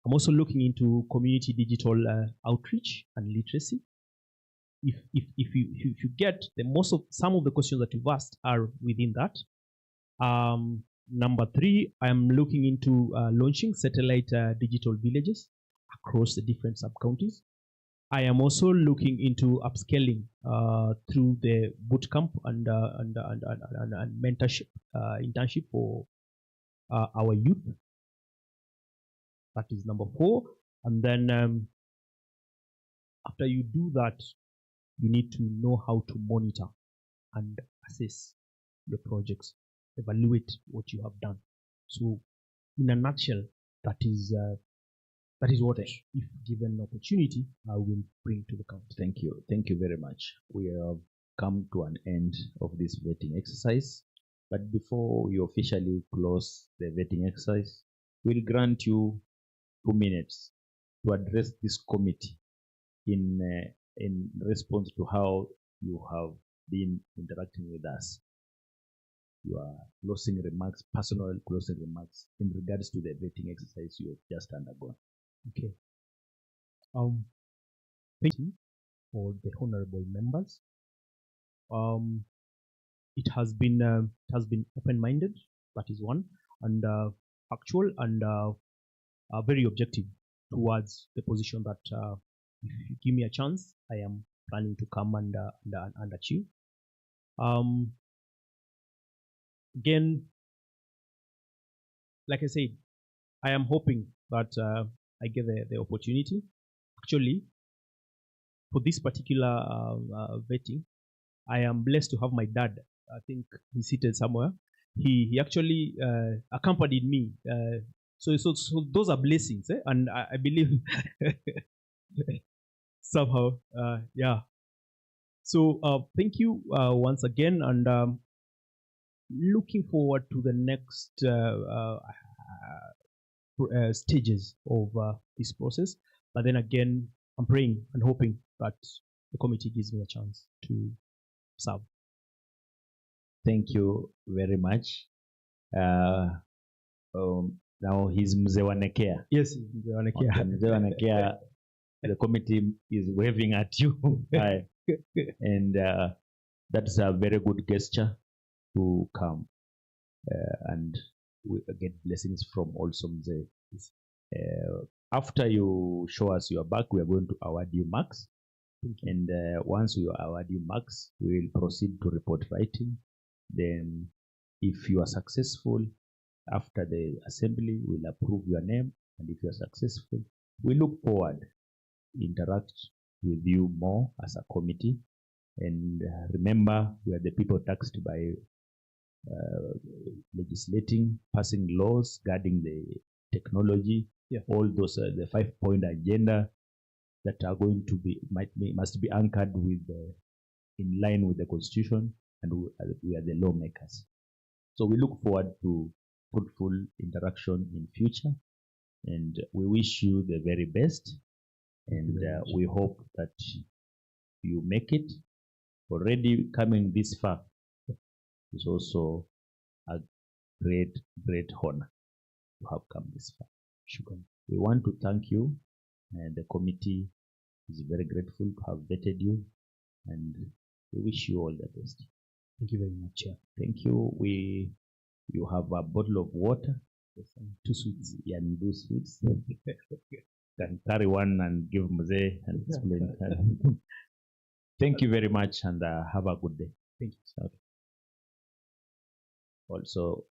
S12: I'm also looking into community digital outreach and literacy. if you get some of the questions that you've asked are within that. Number 3, I am looking into launching satellite digital villages across the different sub-counties. I am also looking into upscaling through the bootcamp and mentorship, internship for our youth. That is number 4. And then after you do that, you need to know how to monitor and assess the projects, evaluate what you have done. So, in a nutshell, that is what, if given an opportunity, I will bring to the council.
S2: Thank you very much. We have come to an end of this vetting exercise. But before we officially close the vetting exercise, we'll grant you 2 minutes to address this committee in response to how you have been interacting with us. Your closing remarks, personal closing remarks in regards to the vetting exercise you have just undergone.
S12: Okay. Thank you for the honorable members. It has been open-minded. That is one, and factual and very objective towards the position that if you give me a chance, I am planning to come and achieve. Again, like I said, I am hoping that I get the opportunity. Actually, for this particular vetting, I am blessed to have my dad. I think he's seated somewhere. He actually accompanied me. So those are blessings, and I believe somehow, yeah. So thank you once again, and looking forward to the next stages of this process. But then again, I'm praying and hoping that the committee gives me a chance to serve.
S2: Thank you very much. Now he's Mzee Wanekeya.
S12: Yes, Mzee Wanekeya.
S2: Okay, Mzee Wanekeya, the committee is waving at you. And that's a very good gesture to come and we get blessings from also Mzee. After you show us your back, we are going to award you marks. And once we award you marks, we will proceed to report writing. Then, if you are successful, after the assembly, we'll approve your name. And if you are successful, we look forward to interact with you more as a committee. And remember, we are the people taxed by legislating, passing laws, guarding the technology, all those the 5-point agenda that are going to be must be anchored with in line with the constitution, and we are the lawmakers. So we look forward to fruitful interaction in future, and we wish you the very best, and we hope that you make it. Already coming this far is also a great honor to have come this far. We want to thank you, and the committee is very grateful to have vetted you, and we wish you all the best.
S12: Thank you very much, Chair.
S2: Thank you. You have a bottle of water,
S12: 2 sweets.
S2: Yeah, and 2 sweets. Can carry one and give Mzee and explain. Thank you very much, and have a good day.
S12: Thank you.
S2: Okay. Also,